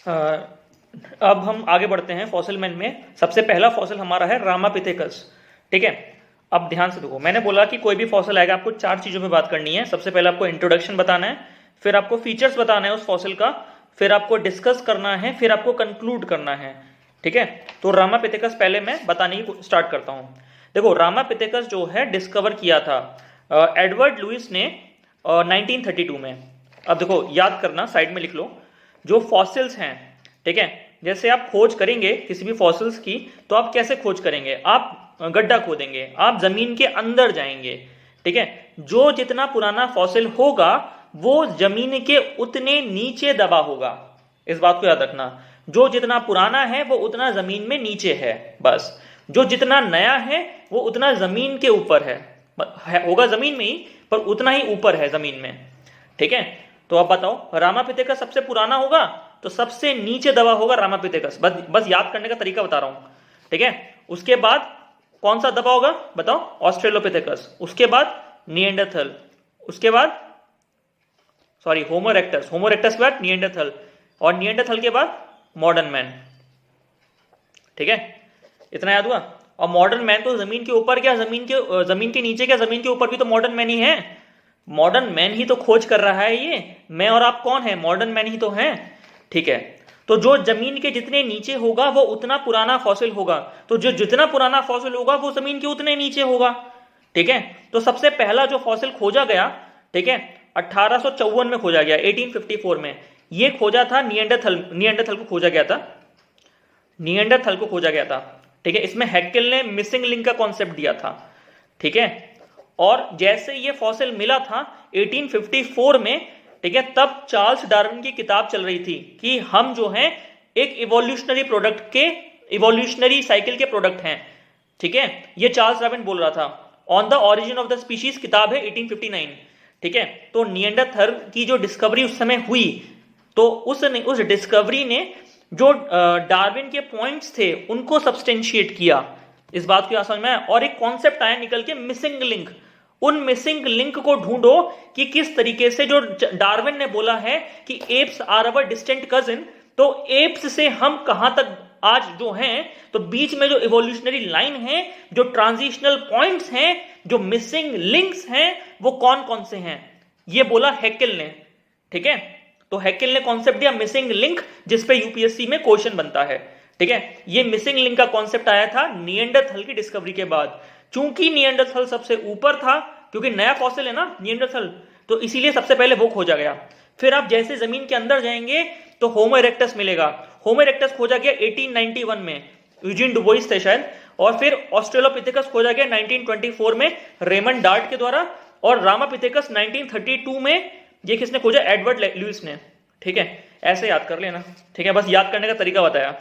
अ, अब हम आगे बढ़ते हैं फॉसिल मैन में। सबसे पहला फॉसिल हमारा है रामापिथेकस। ठीक है, अब ध्यान से देखो, मैंने बोला कि कोई भी फॉसिल आएगा आपको चार चीजों पे बात करनी है। सबसे पहले आपको इंट्रोडक्शन बताना है, फिर आपको फीचर्स बताना है उस फॉसिल का, फिर आपको डिस्कस करना है, फिर आपको कंक्लूड करना है। ठीक है, तो रामापिथेकस पहले मैं बताने की स्टार्ट करता हूं। देखो, रामापिथेकस जो है डिस्कवर किया था एडवर्ड लुइस ने 1932 में। अब देखो, याद करना, साइड में लिख लो, जो फॉसिल्स हैं, ठीक है, जैसे आप खोज करेंगे किसी भी फॉसिल्स की, तो आप कैसे खोज करेंगे? आप गड्ढा खोदेंगे, आप जमीन के अंदर जाएंगे। ठीक है, जो जितना पुराना फॉसिल होगा वो जमीन के उतने नीचे दबा होगा। इस बात को याद रखना, जो जितना पुराना है वो उतना जमीन में नीचे है, बस। जो जितना नया है वो उतना जमीन के ऊपर है, होगा जमीन में ही, पर उतना ही ऊपर है जमीन में। ठीक है, तो अब बताओ, रामापिथेकस सबसे पुराना होगा तो सबसे नीचे दबा होगा रामापिथेकस। बस याद करने का तरीका बता रहा हूं। ठीक है, उसके बाद कौन सा दबा होगा बताओ? ऑस्ट्रेलोपिथेकस। उसके बाद निएंडरथल, उसके बाद सॉरी होमो इरेक्टस, होमो इरेक्टस के बाद निएंडरथल, और निएंडरथल के बाद मॉडर्न मैन। ठीक है, इतना याद हुआ। और मॉडर्न मैन तो जमीन के ऊपर क्या, जमीन के नीचे क्या, जमीन के ऊपर भी तो मॉडर्न मैन ही है। मॉडर्न मैन ही तो खोज कर रहा है ये। मैं और आप कौन है? मॉडर्न मैन ही तो हैं। ठीक है, तो जो जमीन के जितने नीचे होगा वो उतना पुराना फॉसिल होगा, तो जो जितना पुराना फॉसिल होगा वो जमीन के उतने नीचे होगा। ठीक है, तो सबसे पहला जो फॉसिल खोजा गया, ठीक है, 1854 में खोजा गया, 1854 में। ये खोजा था निएंडरथल को खोजा गया था, निएंडरथल को खोजा गया था। ठीक है, इसमें हैकेल ने मिसिंग लिंक का कॉन्सेप्ट दिया था। ठीक है, और जैसे ये फॉसिल मिला था 1854 में, ठीक है, तब चार्ल्स डार्विन की किताब चल रही थी कि हम जो हैं एक इवोल्यूशनरी साइकिल के प्रोडक्ट हैं। ठीक है, ये चार्ल्स डार्विन बोल रहा था। On the origin of the species किताब है 1859। ठीक है, तो निएंडरथल की जो डिस्कवरी उस समय हुई, तो उस डिस्कवरी ने जो डार्विन के पॉइंट्स थे उनको सब्सटेंशिएट किया। इस बात को समझ में आया। और एक कॉन्सेप्ट आया निकल के, मिसिंग लिंक। उन मिसिंग लिंक को ढूंढो कि किस तरीके से, जो डार्विन ने बोला है कि apes are our distant cousin, तो एप्स से हम कहां तक आज जो हैं, तो बीच में जो इवोल्यूशनरी लाइन है, जो ट्रांजिशनल पॉइंट्स हैं, जो मिसिंग लिंक्स हैं, वो कौन कौन से हैं, ये बोला हैकेल ने। ठीक है, तो हैकेल ने कॉन्सेप्ट दिया मिसिंग लिंक, जिसपे यूपीएससी में क्वेश्चन बनता है। ठीक है, ये मिसिंग लिंक का कॉन्सेप्ट आया था निएंडरथल की डिस्कवरी के बाद। चूंकि निएंडरथल सबसे ऊपर था, क्योंकि नया फॉसिल है ना निएंडरथल, तो इसीलिए सबसे पहले वो खोजा गया। फिर आप जैसे जमीन के अंदर जाएंगे तो होमो इरेक्टस मिलेगा। होमो इरेक्टस खोजा गया 1891 में, यूजीन डुबोइस थे शायद। और फिर ऑस्ट्रेलोपिथेकस खोजा गया 1924 में रेमंड डार्ट के द्वारा। और रामापिथेकस 1932 में, ये किसने खोजा? एडवर्ड लुइस ने। ठीक है, ऐसे याद कर लेना। ठीक है, बस याद करने का तरीका बताया।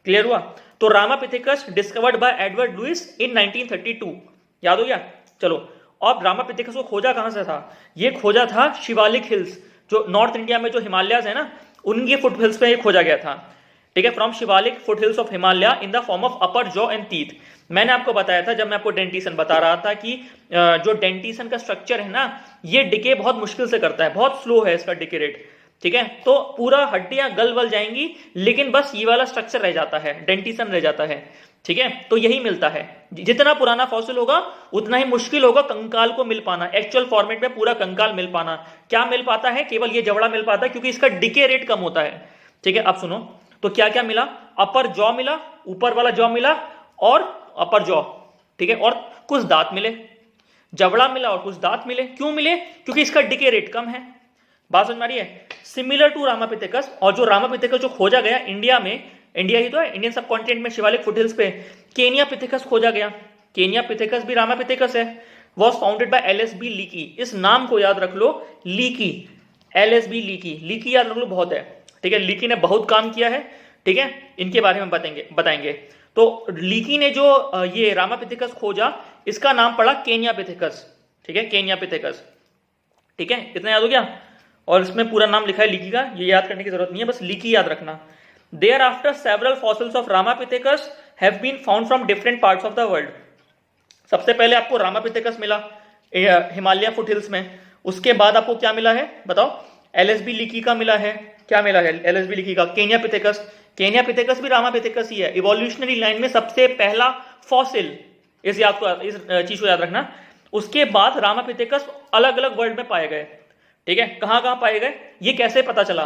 क्लियर हुआ? तो Ramapithecus discovered by Edward Lewis in 1932। याद हो गया? चलो, अब रामापिथेकस को खोजा कहां से था? ये खोजा था शिवालिक हिल्स, जो नॉर्थ इंडिया में जो हिमालयाज है ना, उनके फुट हिल्स पे खोजा गया था। ठीक है, from Shivalik foot hills of Himalaya in the form of upper jaw and teeth. मैंने आपको बताया था जब मैं आपको डेंटिशन बता रहा था कि जो डेंटिशन का स्ट्रक्चर है ना, ये डिके बहुत मुश्किल से करता है, बहुत स्लो है इसका डिके रेट। ठीक है, तो पूरा हड्डियां गल वल जाएंगी, लेकिन बस ये वाला स्ट्रक्चर रह जाता है, डेंटिशन रह जाता है। ठीक है, तो यही मिलता है। जितना पुराना फॉसिल होगा उतना ही मुश्किल होगा कंकाल को मिल पाना, एक्चुअल फॉर्मेट में पूरा कंकाल मिल पाना। क्या मिल पाता है? केवल ये जबड़ा मिल पाता है, क्योंकि इसका डिके रेट कम होता है। ठीक है, अब सुनो, तो क्या क्या मिला? अपर जॉ मिला, ऊपर वाला जॉ मिला, और अपर जॉ। ठीक है, और कुछ दांत मिले, जबड़ा मिला और कुछ दांत मिले। क्यों मिले? क्योंकि इसका डिके रेट कम है। बात समझ में आ रही है? Similar to Ramapithecus. और जो रामापिथेकस जो खोजा गया इंडिया में, इंडिया ही तो है, इंडियन सब कॉन्टिनेंट में शिवालिक फुटहिल्स पे, केनिया पिथेकस खोजा गया। केनिया पिथेकस भी रामापिथेकस है। Was founded by LSB leaky. इस नाम को याद रख लो, लीकी, एलएसबी लीकी। लीकी याद रख लो, बहुत है। ठीक है, लीकी ने बहुत काम किया है। ठीक है, इनके बारे में बताएंगे। तो लीकी ने जो ये रामापिथेकस खोजा, इसका नाम पड़ा केनिया पिथेकस। ठीक है, केनिया पिथेकस। ठीक है, इतना याद हो गया? और इसमें पूरा नाम लिखा है लीकी का, ये याद करने की जरूरत नहीं है, बस लीकी याद रखना। Thereafter several fossils of Ramapithecus have been found from different parts of the world. सबसे पहले आपको रामापिथेकस मिला हिमालय फुटहिल्स में। उसके बाद आपको क्या मिला है बताओ? एलएसबी लीकी का मिला है। क्या मिला है एलएसबी लिखी का? Kenya pithecus. केन्या पिथेकस भी रामा पिथेकस ही है। इवोल्यूशनरी लाइन में सबसे पहला फॉसिल, इस चीज को याद रखना। उसके बाद रामा पिथेकस अलग अलग वर्ल्ड में पाए गए। ठीक है, कहां कहां पाए गए, ये कैसे पता चला?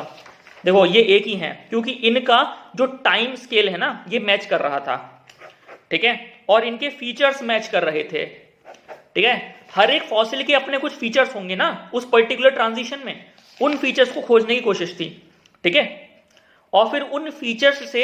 देखो ये एक ही है, क्योंकि इनका जो टाइम स्केल है ना ये मैच कर रहा था। ठीक है, और इनके फीचर्स मैच कर रहे थे। ठीक है, हर एक फॉसिल के अपने कुछ फीचर्स होंगे ना उस पर्टिकुलर ट्रांजिशन में, उन फीचर्स को खोजने की कोशिश थी। ठीक है, और फिर उन फीचर्स से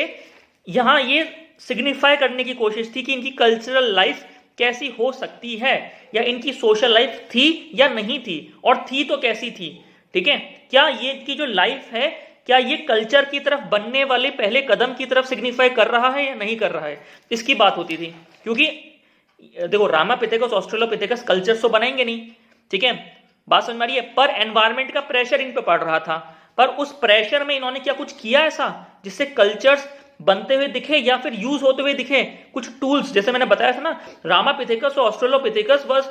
यहां ये सिग्निफाई करने की कोशिश थी कि इनकी कल्चरल लाइफ कैसी हो सकती है, या इनकी सोशल लाइफ थी या नहीं थी, और थी तो कैसी थी। ठीक है, क्या ये की जो लाइफ है, क्या ये कल्चर की तरफ बनने वाले पहले कदम की तरफ सिग्निफाई कर रहा है या नहीं कर रहा है, इसकी बात होती थी। क्योंकि देखो रामा पिथेकस ऑस्ट्रेलोपिथेकस कल्चर तो बनाएंगे नहीं। ठीक है, बात समझ में आ रही है? पर एनवायरमेंट का प्रेशर इन पे पड़ रहा था, पर उस प्रेशर में इन्होंने क्या कुछ किया ऐसा जिससे कल्चर्स बनते हुए दिखे या फिर यूज होते हुए दिखे? कुछ टूल्स, जैसे मैंने बताया था ना, रामा पिथेकस और ऑस्ट्रेलोपिथेकस बस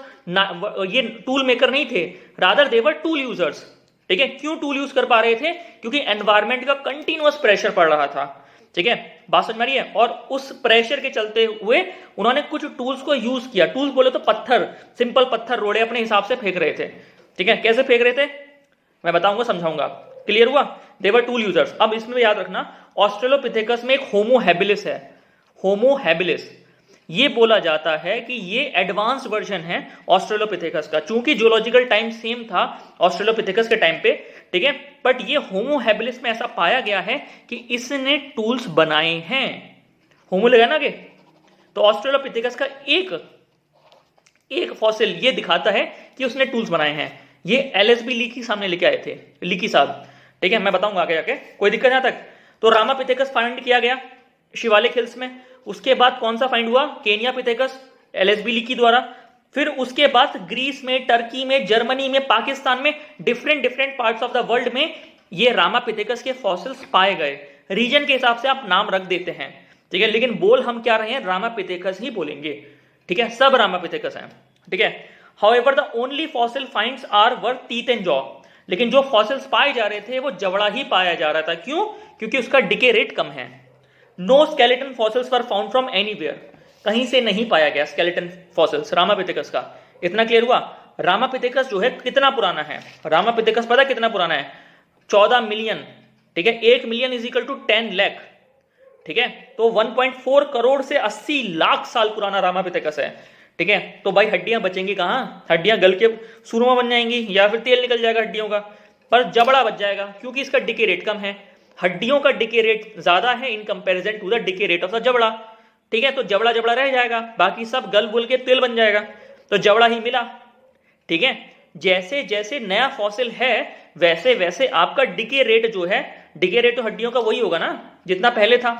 ये टूल मेकर नहीं थे, रादर देवर टूल यूजर्स। ठीक है, क्यों टूल यूज कर पा रहे थे? क्योंकि एनवायरमेंट का कंटिन्यूअस प्रेशर पड़ रहा था। ठीक है, बात समझ में आ रही है? और उस प्रेशर के चलते हुए उन्होंने कुछ टूल्स को यूज किया। टूल्स बोले तो पत्थर, सिंपल पत्थर रोड़े अपने हिसाब से फेंक रहे थे। ठीक है, कैसे फेंक रहे थे मैं बताऊंगा, समझाऊंगा। क्लियर हुआ? देवर टूल यूजर्स। अब इसमें याद रखना, ऑस्ट्रेलोपिथेकस में एक होमो हैबिलिस है। होमो हैबिलिस, ये बोला जाता है कि ये एडवांस वर्जन है ऑस्ट्रेलोपिथेकस का, चूंकि जियोलॉजिकल टाइम सेम था ऑस्ट्रेलोपिथेकस के टाइम पे। ठीक है, बट ये होमो हैबिलिस में ऐसा पाया गया है कि इसने टूल्स बनाए हैं। होमो लगा ना के, तो ऑस्ट्रेलोपिथेकस का एक फॉसिल ये दिखाता है कि उसने टूल्स बनाए हैं। ये एलएसबी लीकी सामने लेके आए थे, लीकी साहब। ठीक है, मैं बताऊंगा आगे जाके, कोई दिक्कत यहां तक? तो रामापिथेकस फाइंड किया गया शिवालिक हिल्स में। उसके बाद कौन सा फाइंड हुआ? केन्या पिथेकस, एलएसबी लीकी द्वारा। फिर उसके बाद ग्रीस में, टर्की में, जर्मनी में, पाकिस्तान में, different parts of the world में ये रामापिथेकस के फॉसिल्स पाए गए। रीजन के हिसाब से आप नाम रख देते हैं। ठीक है, लेकिन बोल हम क्या रहे हैं? रामापिथेकस ही बोलेंगे। ठीक है, सब रामापिथेकस हैं। ठीक है, however the only fossil finds are were teeth and jaw. लेकिन जो फॉसिल्स पाए जा रहे थे वो जबड़ा ही पाया जा रहा था। क्यों? क्योंकि उसका डिके रेट कम है। No skeleton fossils were found from anywhere, कहीं से नहीं पाया गया स्केलेटन फॉसिल्स रामापिथेकस का। इतना क्लियर हुआ? रामापिथेकस जो है कितना पुराना है? रामापिथेकस पता कितना पुराना है? 14 मिलियन। ठीक है, 1 million is equal to 10 lakh. ठीक है, तो 1.4 करोड़ से 80 लाख साल पुराना रामापिथेकस है। ठीक है, तो भाई हड्डियां बचेंगी कहां? हड्डियां गल के सुरमा बन जाएंगी या फिर तेल निकल जाएगा हड्डियों का, पर जबड़ा बच जाएगा क्योंकि इसका डिके रेट कम है। हड्डियों का डिके रेट ज्यादा है in comparison to the decay rate of the जबड़ा। ठीक है, तो जबड़ा जबड़ा रह जाएगा, बाकी सब गल बुल के तेल बन जाएगा, तो जबड़ा ही मिला। ठीक है, जैसे जैसे नया फॉसिल है वैसे वैसे आपका डिके रेट जो है, डिके रेट तो हड्डियों का वही होगा ना जितना पहले था।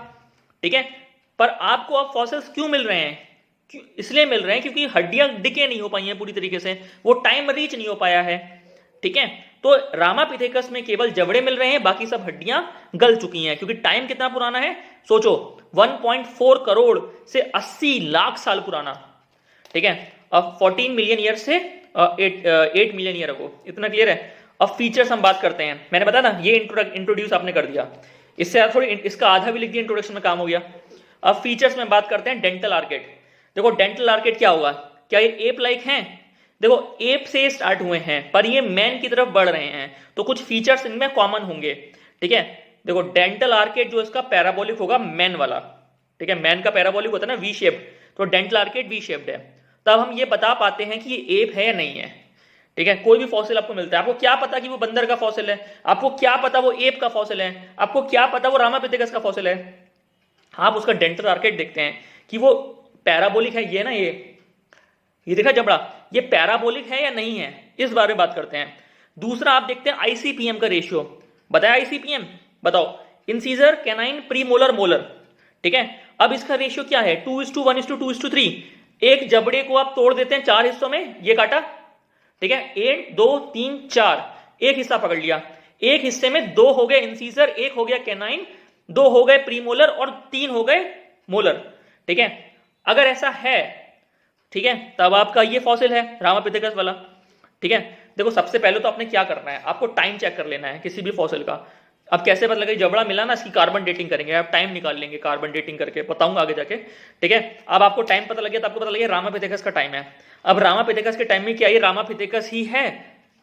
ठीक है, पर आपको अब फॉसिल्स क्यों मिल रहे हैं? इसलिए मिल रहे हैं क्योंकि हड्डियां डिके नहीं हो पाई हैं पूरी तरीके से, वो टाइम रीच नहीं हो पाया है। ठीक है, तो रामापिथेकस में केवल जबड़े मिल रहे हैं, बाकी सब हड्डियां गल चुकी हैं। क्योंकि टाइम कितना पुराना है सोचो, 1.4 करोड़ से 80 लाख साल पुराना। ठीक है, अब 14 मिलियन ईयर से 8 मिलियन ईयर अगो। इतना क्लियर है? अब फीचर्स हम बात करते हैं। मैंने बताया ना ये इंट्रोड्यूस आपने कर दिया, इससे थोड़ी इसका आधा भी लिख दिया, इंट्रोडक्शन में काम हो गया। अब फीचर्स में बात करते हैं। Dental arcade. देखो डेंटल आर्केड क्या होगा? क्या ये एप लाइक हैं? देखो एप से स्टार्ट हुए हैं पर ये मैन की तरफ बढ़ रहे हैं, तो कुछ फीचर्स इनमें कॉमन होंगे। ठीक है, देखो डेंटल आर्केड जो इसका पैराबोलिक होगा मैन वाला। ठीक है, मैन का पैराबोलिक होता है ना वी शेप्ड, तो डेंटल आर्केड वी शेप्ड है। तब हम ये बता पाते हैं कि ये एप है या नहीं है। ठीक है, कोई भी फॉसिल आपको मिलता है, आपको क्या पता कि वो बंदर का फॉसिल है? आपको क्या पता वो एप का फॉसिल है? आपको क्या पता वो रामापिथेकस का फॉसिल है? आप उसका डेंटल आर्केड देखते हैं कि वो पैराबोलिक है, ये ना ये देखा जबड़ा, ये पैराबोलिक है या नहीं है, इस बारे में बात करते हैं। दूसरा आप देखते हैं आईसीपीएम का रेशियो। बताया आईसीपीएम? बताओ, इंसीजर, कैनाइन, प्रीमोलर, मोलर। ठीक है, अब इसका रेशियो क्या है? 2:1:2:3। एक जबड़े को आप तोड़ देते हैं 4 हिस्सों में, ये काटा। ठीक है, 1 2 3 4, एक हिस्सा पकड़ लिया। एक हिस्से में 2 हो गए इंसीजर, 1 हो गया कैनाइन, 2 हो गए प्रीमोलर और 3 हो गए मोलर। ठीक है, अगर ऐसा है, ठीक है, तब आपका ये फॉसिल है रामापिथेकस वाला। ठीक है, देखो सबसे पहले तो आपने क्या करना है, आपको टाइम चेक कर लेना है किसी भी फॉसिल का। अब कैसे पता लगा जबड़ा मिला ना, इसकी कार्बन डेटिंग करेंगे, आप टाइम निकाल लेंगे कार्बन डेटिंग करके, बताऊंगा आगे जाके, ठीक है। अब आपको टाइम पता लग गया तो आपको पता लगे रामापिथेकस का टाइम है। अब रामापिथेकस के टाइम में क्या ये रामापिथेकस ही है,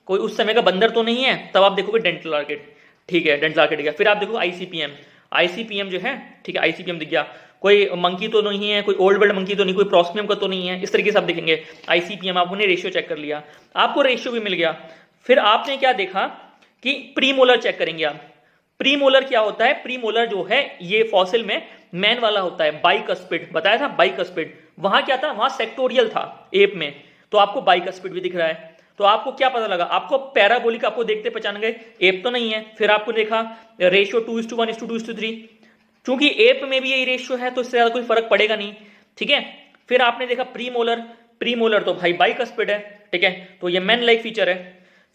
कोई उस समय का बंदर तो नहीं है। तब आप देखोगे डेंटल आर्किड, ठीक है, डेंटल आर्किड गया। फिर आप देखो आईसीपीएम, आईसीपीएम जो है, ठीक है, आईसीपीएम दिख गया, कोई मंकी तो नहीं है, कोई ओल्ड वर्ल्ड मंकी तो नहीं, कोई प्रोस्मियम का तो नहीं है, इस तरीके से आप देखेंगे आईसीपीएम। आपने रेशियो चेक कर लिया, आपको रेशियो भी मिल गया। फिर आपने क्या देखा कि प्रीमोलर चेक करेंगे आप। प्रीमोलर क्या होता है, प्रीमोलर जो है ये फॉसिल में मैन वाला होता है, बाइकस्पिड बताया था, बाइकस्पिड। वहां क्या था, वहां सेक्टोरियल था एप में, तो आपको बाइकस्पिड भी दिख रहा है। तो आपको क्या पता लगा, आपको पैराबोलिक आपको देखते पहचान गए, एप तो नहीं है। फिर आपको देखा रेशियो 2:1:2:3, चूंकि एप में भी यही रेशियो है तो इससे ज्यादा कोई फर्क पड़ेगा नहीं, ठीक है। फिर आपने देखा प्रीमोलर, प्रीमोलर तो भाई बाइकस्पिड है, ठीक है, तो ये मैन लाइक फीचर है।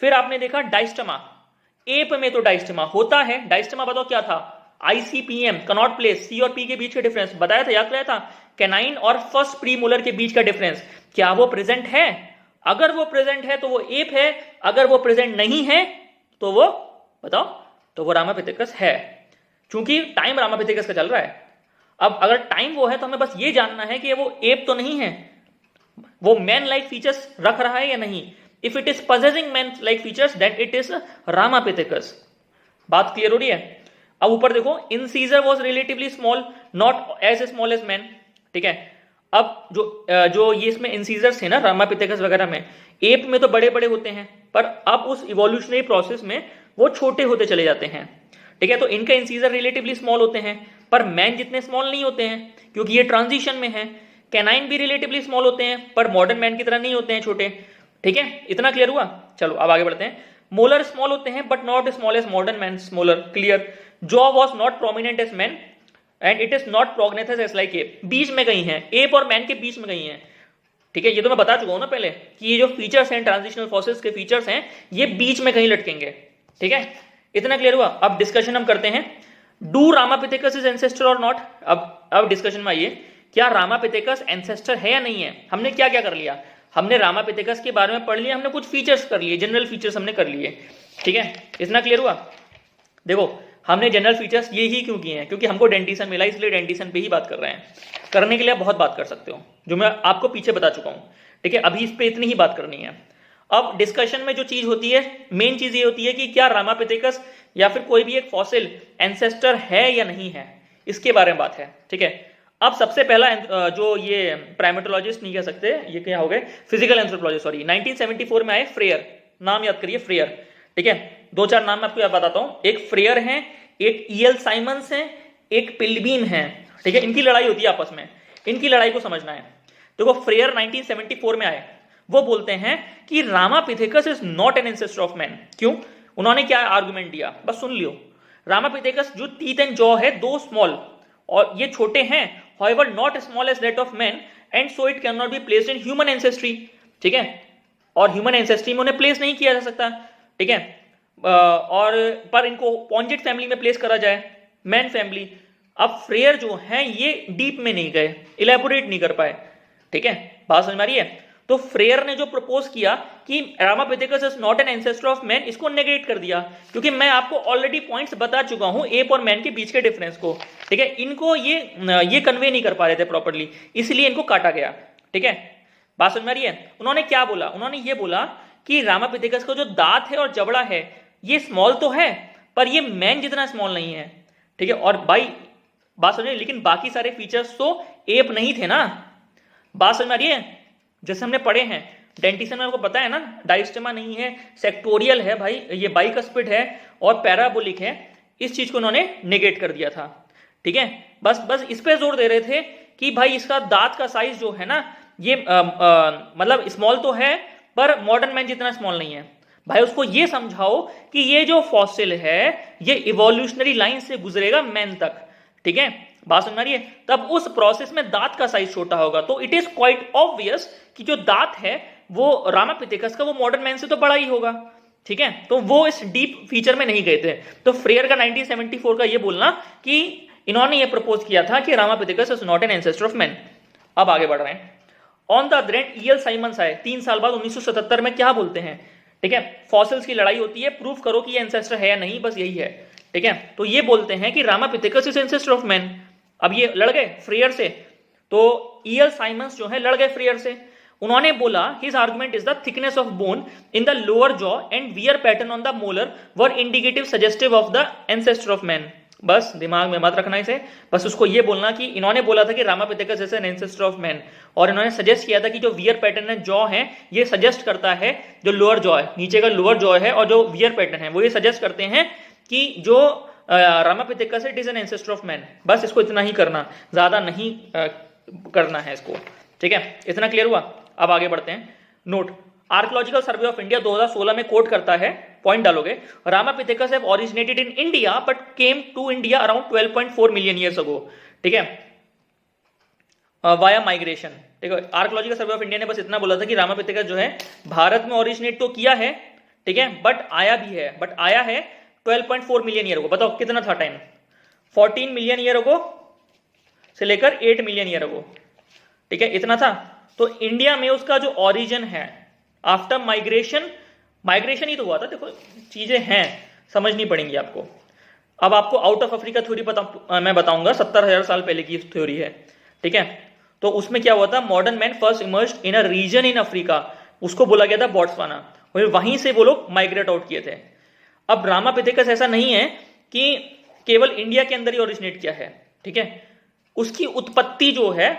फिर आपने देखा डाइस्टमा, एप में तो डाइस्टमा होता है। डाइस्टमा बताओ क्या था, आईसीपीएम, कनॉट प्लेस, सी और पी के बीच का डिफरेंस बताया था, याद कराया था, कैनाइन और फर्स्ट प्रीमोलर के बीच का डिफरेंस, क्या वो प्रेजेंट है? अगर वो प्रेजेंट है तो वो एप है, अगर वो प्रेजेंट नहीं है तो वो बताओ, तो वो रामापिथेकस है, क्योंकि टाइम रामापिथेकस का चल रहा है। अब अगर टाइम वो है तो हमें बस ये जानना है कि वो एप तो नहीं है, वो मैन लाइक फीचर्स रख रहा है या नहीं। If it is possessing man like features then it is Ramapithecus। बात क्लियर हो रही है? अब ऊपर देखो, incisor was relatively small, not as small as man, ठीक है। अब जो ये इसमें इंसीजर्स थे ना रामापिथेकस वगैरह में, एप में तो बड़े बड़े होते हैं, पर अब उस इवोल्यूशनरी प्रोसेस में वो छोटे होते चले जाते हैं, ठीक है। तो इनका इंसीजर रिलेटिवली स्मॉल होते हैं, पर मैन जितने स्मॉल नहीं होते हैं, क्योंकि ये ट्रांजिशन में है। कैनाइन भी रिलेटिवली स्मॉल होते हैं, पर मॉडर्न मैन की तरह नहीं होते हैं छोटे, ठीक है। इतना क्लियर हुआ? चलो अब आगे बढ़ते हैं। मोलर स्मॉल होते हैं but not small as modern man molar, clear. Jaw was not prominent as man and it is not prognathous as like ape, बीच में कहीं है, एप और मैन के बीच में कहीं है, ठीक है। ये तो मैं बता चुका हूं ना पहले कि ये जो फीचर्स हैं ट्रांजिशनल फॉसिल्स के फीचर्स हैं, ये बीच में कहीं लटकेंगे, ठीक है। इतना क्लियर हुआ? अब डिस्कशन हम करते हैं, डू रामापिथेकस इज एंसेस्टर और नॉट। अब डिस्कशन में आइए, क्या रामापिथेकस एंसेस्टर है या नहीं है। हमने क्या क्या कर लिया, हमने रामापिथेकस के बारे में पढ़ लिया, हमने कुछ फीचर्स कर लिए, जनरल फीचर्स हमने कर लिए, ठीक है। इतना क्लियर हुआ? देखो हमने जनरल फीचर्स ये ही क्यों किए हैं, क्योंकि हमको डेंटिसन मिला, इसलिए डेंटिसन पे ही बात कर रहे हैं। करने के लिए आप बहुत बात कर सकते हो, जो मैं आपको पीछे बता चुका हूं, ठीक है। अभी इस पे इतनी ही बात करनी है। अब डिस्कशन में जो चीज होती है, मेन चीज ये होती है कि क्या रामापिथेकस या फिर कोई भी एक फॉसिल एंसेस्टर है या नहीं है, इसके बारे में बात है, ठीक है। अब सबसे पहला जो ये प्राइमेटोलॉजिस्ट नहीं कह सकते, ये क्या हो गए, फिजिकल एंथ्रोपोलॉजिस्ट, सॉरी, 1974 में आए फ्रेयर, नाम याद करिए फ्रेयर, ठीक है। दो चार नाम मैं आपको याद बताता हूं, एक फ्रेयर है, एक ईएल साइमंस है, एक पिल्बीन है, ठीक है। इनकी लड़ाई होती है आपस में, इनकी लड़ाई को समझना है। देखो फ्रेयर 1974 में आए, वो बोलते हैं कि Ramapithecus is not an ancestor of man. क्यों? उन्होंने क्या आर्गुमेंट दिया, बस सुन लियो। रामापिथेकस जो टीथ एंड जॉ है, दो स्मॉल और ये छोटे हैं, however not small as that of man and so it cannot be placed in human ancestry, ठीक है। और ह्यूमन एंसेस्ट्री में उन्हें प्लेस नहीं किया जा सकता, ठीक है। और पर इनको पॉन्जिट फैमिली में प्लेस करा जाए, मैन फैमिली। अब फ्रेयर जो हैं ये डीप में नहीं गए, इलेबोरेट नहीं कर पाए, ठीक है। बात समझ में आ रही है? तो फ्रेयर ने जो प्रपोज किया कि Ramapithecus is not an ancestor of man, इसको नेगेट कर दिया, क्योंकि मैं आपको ऑलरेडी पॉइंट्स बता चुका हूं एप और मैन के बीच के डिफरेंस को, ठीक है। इनको ये कन्वे नहीं कर पा रहे थे प्रॉपर्ली, इसलिए इनको काटा गया, ठीक है। बात समझ में आ रही है? उन्होंने क्या बोला, उन्होंने ये बोला कि रामापिथेकस का जो दांत है और जबड़ा है ये स्मॉल तो है, पर ये मैन जितना स्मॉल नहीं है, ठीक है। और भाई बात समझ, लेकिन बाकी सारे फीचर्स तो एप नहीं थे ना। बात समझ में आ रही है? जैसे हमने पढ़े हैं डेंटिसन में, आपको पता है ना, डाइस्टेमा नहीं है, सेक्टोरियल है भाई, ये बाइकस्पिड है और पैराबोलिक है, इस चीज को उन्होंने नेगेट कर दिया था, ठीक है। बस इस पे जोर दे रहे थे कि भाई इसका दांत का साइज जो है ना, ये मतलब स्मॉल तो है पर मॉडर्न मैन जितना स्मॉल नहीं है। भाई उसको ये समझाओ कि ये जो फॉसिल है ये इवोल्यूशनरी लाइन से गुजरेगा मैन तक, ठीक है। बात समझ में आ रही है? तब उस प्रोसेस में दांत का साइज छोटा होगा, तो इट इज क्वाइट ऑब्वियस कि जो दांत है वो रामापिथेकस का वो मॉडर्न मैन से तो बड़ा ही होगा, ठीक है। तो वो इस डीप फीचर में नहीं गए थे। तो फ्रेयर का 1974 का ये बोलना कि इन्होंने ये प्रपोज किया था कि Ramapithecus is not an ancestor of man. अब आगे बढ़ रहे हैं। On the other hand EL Simons आए 3 साल बाद 1977 में, क्या बोलते हैं, ठीक है। फॉसिल्स की लड़ाई होती है, प्रूफ करो कि ये एंसेस्टर है या नहीं, बस यही है, ठीक है। तो ये बोलते हैं कि Ramapithecus is ancestor of man. अब ये लड़ गए फ्रेयर से, तो ईएल साइमंस जो है लड़ गए फ्रेयर से। उन्होंने बोला his argument is the thickness of bone in the lower jaw and wear pattern on the molar were indicative suggestive of the ancestor of man. बस दिमाग में मत रखना इसे, बस उसको ये बोलना कि इन्होंने बोला था कि Ramapithecus is an ancestor of man, और इन्होंने सजेस्ट किया था कि जो वियर पैटर्न है जॉ है ये सजेस्ट करता है, जो लोअर जॉ है नीचे का लोअर जॉ है और जो वियर पैटर्न है वो ये सजेस्ट करते हैं कि जो रामापिथेकस है it is an ancestor of man. बस इसको इतना ही करना, ज्यादा नहीं करना है इसको, ठीक है। इतना क्लियर हुआ। अब आगे बढ़ते हैं। Note, archaeological survey of India 2016 में कोट करता है, पॉइंट डालोगे, Ramapithecus have originated in India but came to India around 12.4 million years ago, ठीक है, वाया माइग्रेशन। ठीक है, आर्कियोलॉजिकल सर्वे ऑफ इंडिया ने बस इतना बोला था कि रामापिथेकस जो है भारत में ओरिजिनेट तो किया है, ठीक है, बट आया भी है, बट आया है 12.4 मिलियन ईयर अगो। बताओ कितना था टाइम? 14 मिलियन ईयर अगो से लेकर 8 मिलियन ईयर अगो, ठीक है, इतना था। तो इंडिया में उसका जो ओरिजिन है आफ्टर माइग्रेशन, माइग्रेशन ही तो हुआ था। देखो चीजें हैं, समझनी पड़ेंगी आपको। अब आपको आउट ऑफ अफ्रीका थ्योरी मैं बताऊंगा, 70,000 साल पहले की थ्योरी है, ठीक है। तो उसमें क्या हुआ था, modern man first emerged in a region in Africa, उसको बोला गया था बोट्सवाना, वहीं से वो लोग माइग्रेट आउट किए थे। अब रामापिथेकस ऐसा नहीं है कि केवल इंडिया के अंदर ही ओरिजिनेट किया है, ठीक है, उसकी उत्पत्ति जो है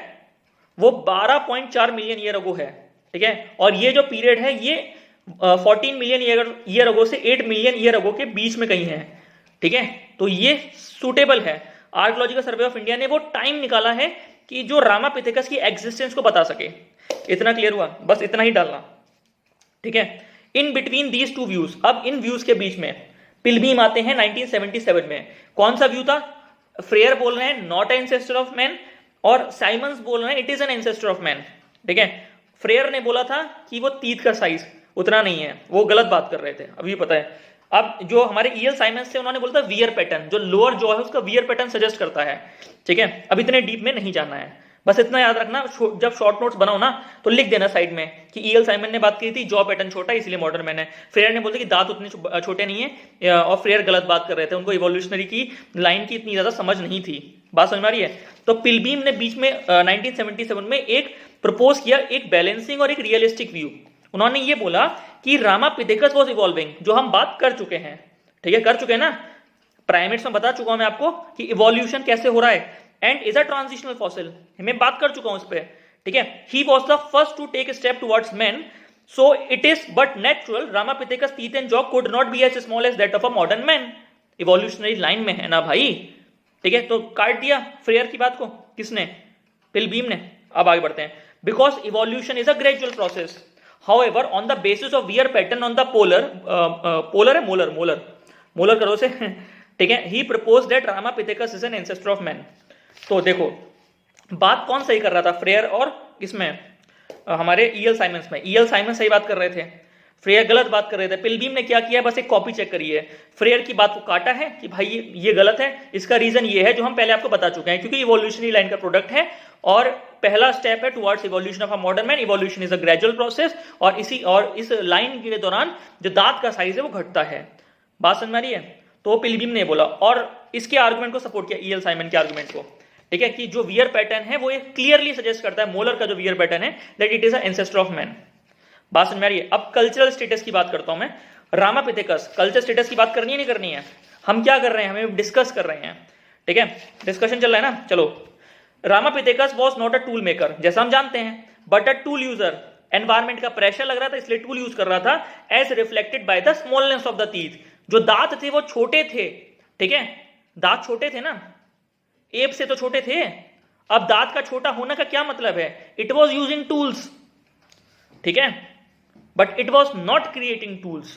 वो 12.4 मिलियन ईयर अगो है, ठीक है, और ये जो पीरियड है ये 14 मिलियन ईयर अगो से 8 मिलियन ईयर अगो के बीच में कहीं है, ठीक है। तो ये सूटेबल है। आर्कियोलॉजिकल सर्वे ऑफ इंडिया ने वो टाइम निकाला है कि जो रामापिथेकस की एग्जिस्टेंस को बता सके। इतना क्लियर हुआ, बस इतना ही डालना, ठीक है। In between these two views, अब इन व्यूज के बीच में पिलबीम आते हैं 1977 में। कौन सा व्यू था? फ्रेयर बोल रहे हैं नॉट एंसेस्टर ऑफ मैन, और साइमंस बोल रहे हैं it is an ancestor of man, ठीक है। फ्रेयर ने बोला था कि वो तीत का साइज उतना नहीं है, वो गलत बात कर रहे थे, अभी पता है। अब जो हमारे ईएल साइमंस थे उन्होंने बोला था वियर पैटर्न, जो लोअर जॉ है उसका वियर पैटर्न सजेस्ट करता है, ठीक है। अब इतने डीप में नहीं जाना है, बस इतना याद रखना, जब शॉर्ट नोट्स बनाओ ना तो लिख देना साइड में कि ईएल साइमन ने बात की थी जॉ पैटर्न छोटा है इसलिए मॉडर्न मैन है, फ्रेयर ने बोला कि दांत उतने छोटे नहीं है, और फ्रेयर गलत बात कर रहे थे, उनको इवोल्यूशनरी की लाइन की इतनी ज्यादा समझ नहीं थी। बात समझ में आ रही है? तो पिलबीम ने बीच में 1977 में एक प्रपोज किया, एक बैलेंसिंग और एक रियलिस्टिक व्यू। उन्होंने ये बोला कि रामापिथेकस वाज इवॉल्विंग, जो हम बात कर चुके हैं, ठीक है, कर चुके हैं ना, प्राइमेट्स में बता चुका हूं मैं आपको कि इवोल्यूशन कैसे हो रहा है, and is a transitional fossil, मैं बात कर चुका हूं इस पे, ठीक है। He was the first to take step towards man, so it is but natural Ramapithecus teeth and jaw could not be as small as that of a modern man. Evolutionary line में है ना भाई, ठीक है। तो काट दिया फ्रेयर की बात को किसने? पिलबीम ने। अब आगे बढ़ते हैं। Because evolution is a gradual process, however on the basis of wear pattern on the polar है मोलर करो से ठीक है, he propose that Ramapithecus is an ancestor of man. तो देखो बात कौन सही कर रहा था, फ्रेयर और किसमें, हमारे ईएल साइमंस में। ईएल साइमंस सही बात कर रहे थे, फ्रेयर गलत बात कर रहे थे। पिलबीम ने क्या किया, बस एक कॉपी चेक करी है, फ्रेयर की बात को काटा है कि भाई ये गलत है, इसका रीजन ये है जो हम पहले आपको बता चुके हैं, क्योंकि इवोल्यूशनरी लाइन का प्रोडक्ट है और पहला स्टेप है towards evolution of a modern man. Evolution is a gradual process, और इस लाइन के दौरान जो दांत का साइज है वो घटता है। बात समझ में आ रही है? तो पिलबीम ने बोला, और इसके आर्गुमेंट को सपोर्ट किया, ईएल साइमन के आर्गुमेंट को, ठीक है, कि जो वियर पैटर्न है वो क्लियरली सजेस्ट करता है, मोलर का जो वियर पैटर्न है, that it is a ancestor of man. बात समझ में आ रही है? अब कल्चरल स्टेटस की बात करता हूं मैं। रामापिथेकस, कल्चर स्टेटस की बात करनी है नहीं करनी है? हम क्या कर रहे हैं, हमें डिस्कस कर रहे हैं, ठीक है, डिस्कशन चल रहा है ना। चलो, Ramapithecus was not a tool maker, जैसा हम जानते हैं, but a tool user. Environment का प्रेशर लग रहा था इसलिए टूल यूज कर रहा था, as reflected by the smallness of the teeth. जो दांत थे वो छोटे थे, ठीक है, दांत छोटे थे ना, एप से तो छोटे थे। अब दांत का छोटा होने का क्या मतलब है? इट वॉज यूजिंग टूल्स, ठीक है, but it was not creating tools.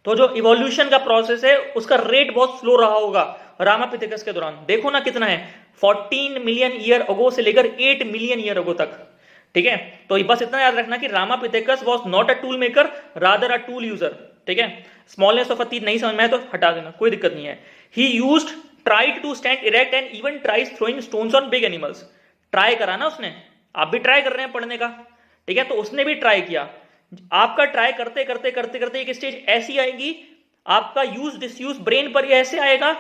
तो जो इवोल्यूशन का प्रोसेस है उसका रेट बहुत स्लो रहा होगा रामापिथेकस के दौरान। देखो ना कितना है, 14 मिलियन ईयर अगो से लेकर 8 मिलियन ईयर अगो तक, ठीक है। तो बस इतना याद रखना कि Ramapithecus was not a tool maker, rather a tool user, ठीक है। स्मॉलनेस ऑफ अ टीथ नहीं समझ में आया तो हटा देना, कोई दिक्कत नहीं है। He used tried to stand erect and even tries throwing stones on big animals. Try करा ना उसने, आप भी ट्राई कर रहे हैं पढ़ने का, ठीक है, तो उसने भी ट्राई किया। आपका ट्राई करते करते करते करते एक स्टेज ऐसी आएगी, आपका यूज डिसयूज ब्रेन पर ऐसे आएगा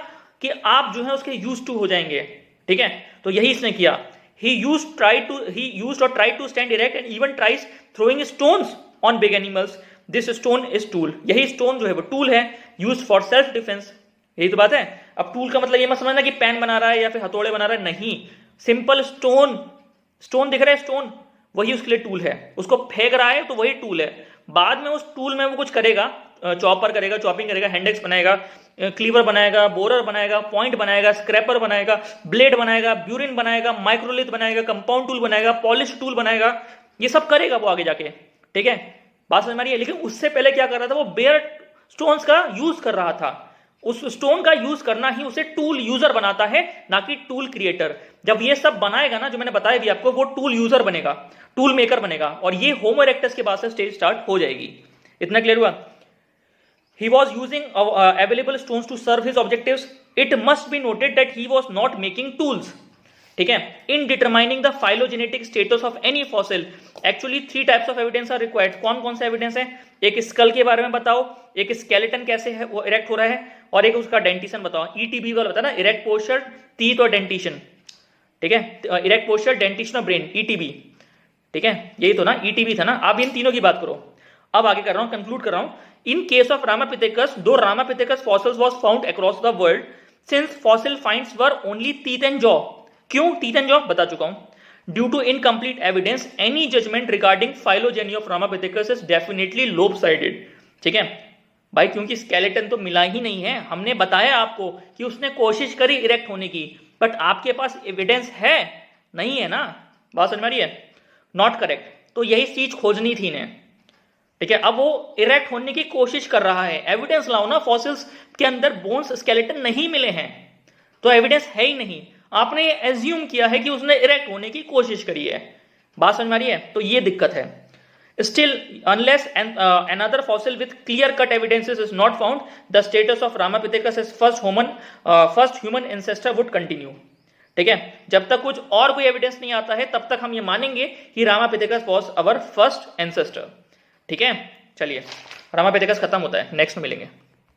कि आप जो है उसके यूज टू हो जाएंगे, ठीक है। तो यही इसने किया, he used or tried to stand erect and even tries throwing stones on big animals. This stone is tool. यही स्टोन जो है वो टूल है, यूज फॉर सेल्फ डिफेंस। यही तो बात है। अब टूल का मतलब ये मत समझना कि पेन बना रहा है या फिर हथौड़े बना रहा है, नहीं, सिंपल स्टोन, स्टोन दिख रहा है, स्टोन वही उसके लिए टूल है। उसको फेंक रहा है तो वही टूल है। बाद में उस टूल में वो कुछ करेगा, चॉपर करेगा, चॉपिंग करेगा, हैंडेक्स बनाएगा, क्लीवर बनाएगा, बोरर बनाएगा, पॉइंट बनाएगा, स्क्रैपर बनाएगा, ब्लेड बनाएगा, ब्यूरिन बनाएगा, माइक्रोलिथ बनाएगा, कंपाउंड टूल बनाएगा, पॉलिश टूल बनाएगा, ये सब करेगा वो आगे जाके, ठीक है। बात समझ में आ रही है। लेकिन उससे पहले क्या कर रहा था, वो बेयर स्टोन्स का यूज कर रहा था। उस स्टोन का यूज करना ही उसे टूल यूजर बनाता है, ना कि टूल क्रिएटर। जब ये सब बनाएगा ना, जो मैंने बताया भी आपको, वो टूल यूजर बनेगा, टूल मेकर बनेगा, और ये होमो इरेक्टस के बाद से स्टेज स्टार्ट हो जाएगी। इतना क्लियर हुआ। He was using available stones to serve his objectives. It must be noted that he was not making tools. ठीक है। In determining the phylogenetic status of any fossil, actually 3 types of evidence are required. कौन कौन सा evidence है? एक school के बारे में बताओ, एक स्केलेटन कैसे है वो इरेक्ट हो रहा है, और एक उसका डेंटिशन बताओ। ETB वाला बता ना, इरेक्ट पोस्चर, टीथ और डेंटिशन, ठीक है। इरेक्ट पोस्चर, डेंटिशन और ब्रेन, ETB, ठीक है। यही तो ना, ETB था ना। अब इन तीनों की बात करो। अब आगे कर रहा हूं, कंक्लूड कर रहा हूं। In case of Ramapithecus, though Ramapithecus fossils was found across the world, since fossil finds were only teeth and jaw. क्यों teeth and jaw? बता चुका हूं। Due to incomplete evidence, any judgment regarding phylogeny of Ramapithecus is definitely lopsided. ठीक है भाई, क्योंकि skeleton तो मिला ही नहीं है। हमने बताया आपको कि उसने कोशिश करी इरेक्ट होने की, बट आपके पास एविडेंस है नहीं है ना। बात समझ में आ रही है? Not correct. तो यही चीज खोजनी थी इन्हें, ठीक है। अब वो इरेक्ट होने की कोशिश कर रहा है, एविडेंस लाओ ना। फॉसिल्स के अंदर बोन्स, स्केलेटन नहीं मिले हैं, तो एविडेंस है ही नहीं। आपने ये एज्यूम किया है कि उसने इरेक्ट होने की कोशिश करी है। बात समझ में आ रही है? तो ये दिक्कत है। Still unless another fossil with clear cut evidences is not found, the status of Ramapithecus as first human ancestor would continue. ठीक है, जब तक कुछ और कोई एविडेंस नहीं आता है तब तक हम ये मानेंगे कि Ramapithecus was our first ancestor. ठीक है, चलिए रामापिथेकस खत्म होता है, नेक्स्ट में मिलेंगे।